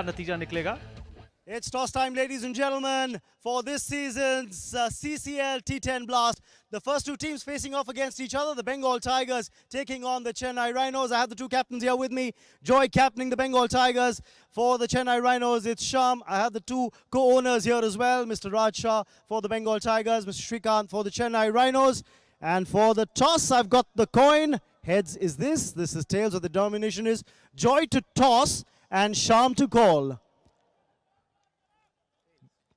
नतीजा निकलेगा. It's toss time, ladies and gentlemen, for this season's CCL T10 Blast. The first two teams facing off against each other, the Bengal Tigers taking on the Chennai Rhinos. I have the two captains here with me. Joy captaining the Bengal Tigers. For the Chennai Rhinos, it's Sham. I have the two co-owners here as well, Mr. Raj Shah for the Bengal Tigers, Mr. Shrikant for the Chennai Rhinos. And for the toss, I've got the coin. Heads is this is tails, or the domination is Joy to toss and Sham to call.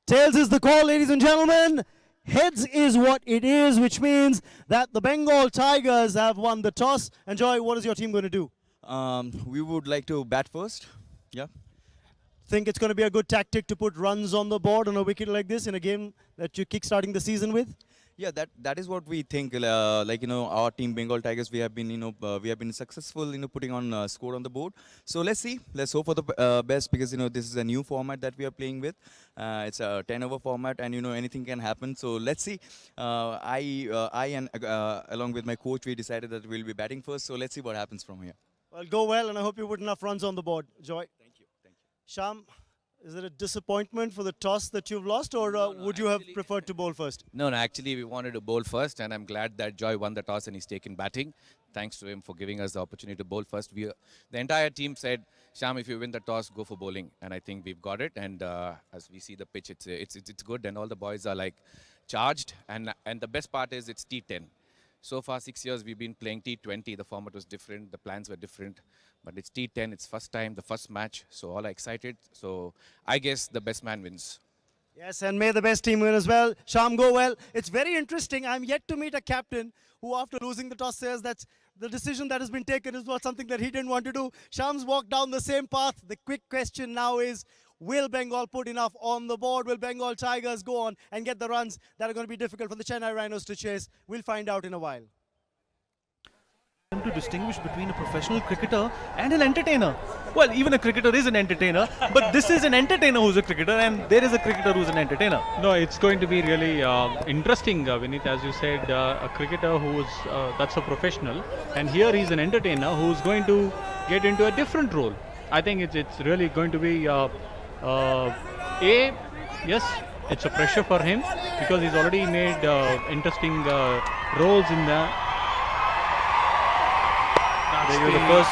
Tails is the call, ladies and gentlemen. Heads is what it is, which means that the Bengal Tigers have won the toss. And Joy, what is your team going to do? We would like to bat first. Yeah. Think it's going to be a good tactic to put runs on the board on a wicket like this in a game that you're kick-starting the season with? Yeah, that is what we think. Our team Bengal Tigers, we have been successful, putting on score on the board. So let's see. Let's hope for the best, because this is a new format that we are playing with. It's a 10-over format, and anything can happen. So let's see. I and along with my coach, we decided that we'll be batting first. So let's see what happens from here. Well, go well, and I hope you put enough runs on the board, Joy. Thank you. Sham, is it a disappointment for the toss that you've lost, or would you have preferred to bowl first? No, actually we wanted to bowl first, and I'm glad that Joy won the toss and he's taken batting. Thanks to him for giving us the opportunity to bowl first. The entire team said, Sham, if you win the toss, go for bowling. And I think we've got it. And as we see the pitch, it's good, and all the boys are like charged. And the best part is it's T10. So far, 6 years we've been playing T20. The format was different, the plans were different. But it's T10, it's first time, the first match. So all are excited. So I guess the best man wins. Yes, and may the best team win as well. Sham, go well. It's very interesting. I'm yet to meet a captain who, after losing the toss, says that the decision that has been taken is not something that he didn't want to do. Sham's walked down the same path. The quick question now is, will Bengal put enough on the board? Will Bengal Tigers go on and get the runs that are going to be difficult for the Chennai Rhinos to chase? We'll find out in a while. To distinguish between a professional cricketer and an entertainer. Well, even a cricketer is an entertainer, but this is an entertainer who's a cricketer, and there is a cricketer who's an entertainer. No, it's going to be really interesting, Vineet, as you said, a cricketer who's that's a professional, and here he's an entertainer who's going to get into a different role. I think it's really going to be yes, it's a pressure for him, because he's already made interesting roles in the. There is the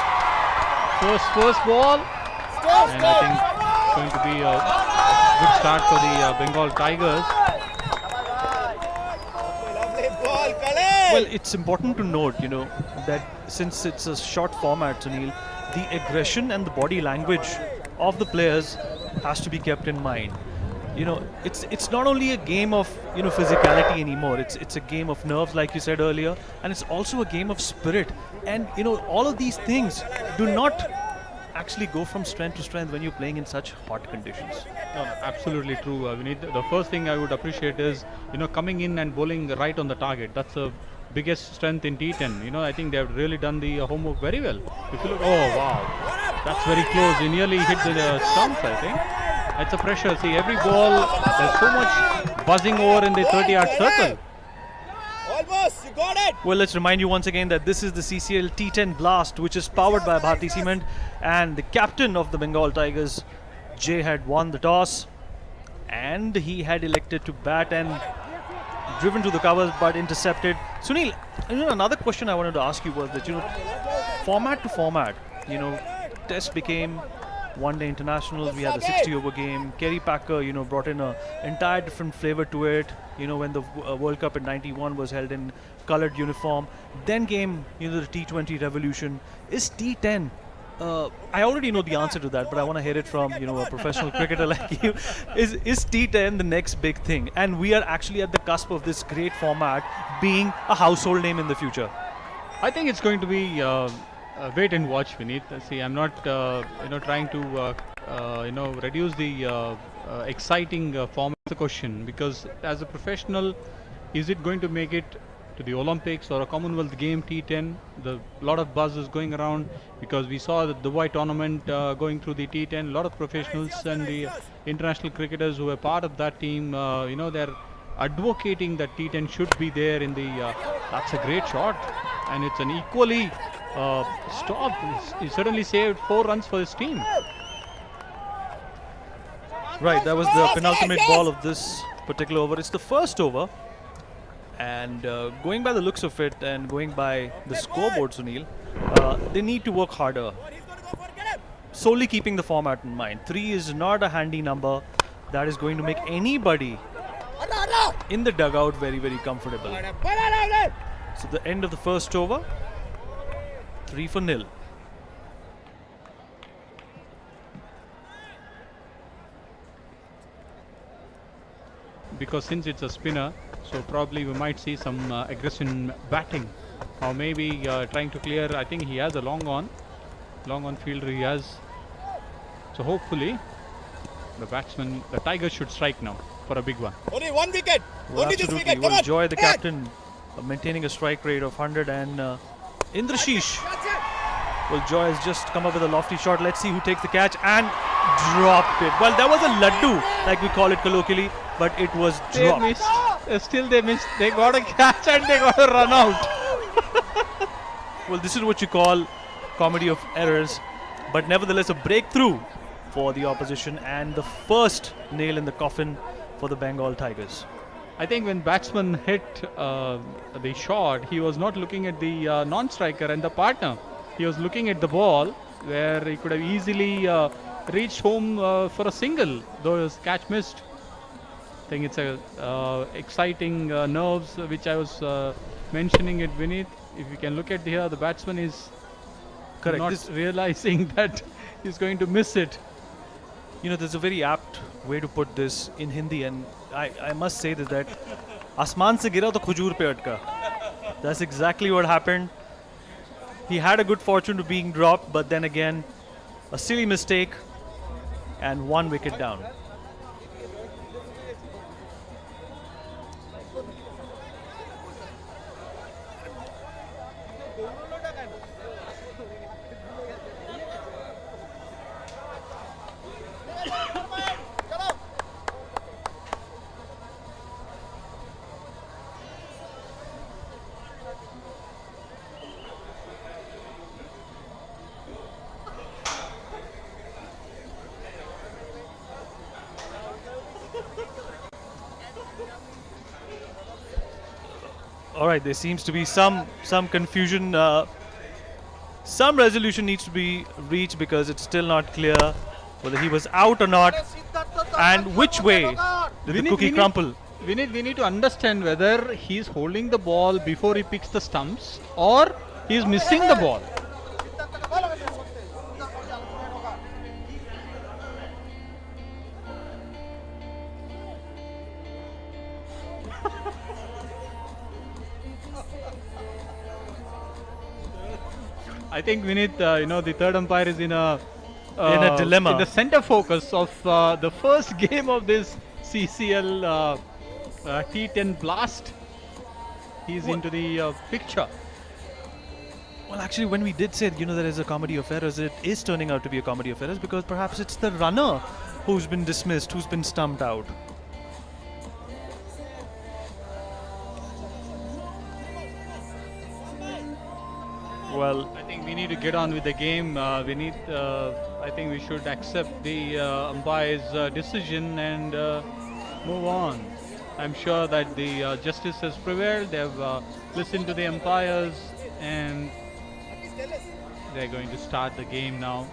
first ball, and I think it's going to be a good start for the Bengal Tigers. Well, it's important to note, that since it's a short format, Sunil, the aggression and the body language of the players has to be kept in mind. It's not only a game of physicality anymore. It's a game of nerves, like you said earlier, and it's also a game of spirit. And all of these things do not actually go from strength to strength when you're playing in such hot conditions. No, absolutely true, Vineet. The first thing I would appreciate is coming in and bowling right on the target. That's the biggest strength in T10. I think they have really done the homework very well. If you look, oh wow, that's very close. He nearly hit the stumps, I think. It's a pressure. See, every ball, there's so much buzzing over in the 30-yard circle. Almost, you got it! Well, let's remind you once again that this is the CCL T10 Blast, which is powered by Bharti Cement, and the captain of the Bengal Tigers, Jay, had won the toss, and he had elected to bat and driven to the covers but intercepted. Sunil, another question I wanted to ask you was that, format to format, Test became one-day internationals. We had the 60-over game. Kerry Packer, brought in an entire different flavor to it. When the World Cup in '91 was held in coloured uniform. Then came, the T20 revolution. Is T10? I already know the answer to that, but I want to hear it from a professional cricketer like you. Is T10 the next big thing? And we are actually at the cusp of this great format being a household name in the future. I think it's going to be. Wait and watch, Vineet. See, I'm not, trying to, reduce the exciting format of the question, because as a professional, is it going to make it to the Olympics or a Commonwealth game T10? A lot of buzz is going around, because we saw the Dubai tournament going through the T10. A lot of professionals and the international cricketers who were part of that team, they're advocating that T10 should be there in the. That's a great shot, and it's an equally. Stop. He certainly saved 4 runs for his team. Right, that was the penultimate ball of this particular over. It's the first over. And going by the looks of it and going by the scoreboard, Sunil, they need to work harder. Solely keeping the format in mind. 3 is not a handy number that is going to make anybody in the dugout very, very comfortable. So the end of the first over, 3-0. Because since it's a spinner, so probably we might see some aggression batting, or maybe trying to clear. I think he has a long on fielder he has. So hopefully the batsman, the Tigers should strike now for a big one. Only 1 wicket. Well, Only this absolutely. wicket. Come Well, on. Joy, the captain, maintaining a strike rate of 100, and Indrashish. Well, Joy has just come up with a lofty shot. Let's see who takes the catch and dropped it. Well, that was a laddu, like we call it colloquially, but it was They dropped. missed. Still they missed. They got a catch and they got a run out. Well, this is what you call comedy of errors, but nevertheless a breakthrough for the opposition and the first nail in the coffin for the Bengal Tigers. I think when batsman hit the shot, he was not looking at the non-striker and the partner. He was looking at the ball where he could have easily reached home for a single, though his catch missed. I think it's a exciting nerves which I was mentioning it, Vineet. If you can look at here, the batsman is Correct. not This- realizing that he's going to miss it. You know, there's a very apt way to put this in Hindi, and I must say that Asman se gira to khujur pe atka. That's exactly what happened. He had a good fortune to being dropped, but then again, a silly mistake and 1 wicket down. All right, there seems to be some confusion. Some resolution needs to be reached because it's still not clear whether he was out or not, and which way did the cookie crumple. We need to understand whether he's holding the ball before he picks the stumps or he's missing the ball. I think Vineet, the third umpire is in a dilemma. in the center focus of the first game of this CCL T10 Blast. He's into the picture. Well, actually, when we did say, there is a comedy of errors, it is turning out to be a comedy of errors because perhaps it's the runner who's been dismissed, who's been stumped out. Well, I think we need to get on with the game. I think we should accept the umpire's decision and move on. I'm sure that the justice has prevailed. They've listened to the umpires and they're going to start the game now.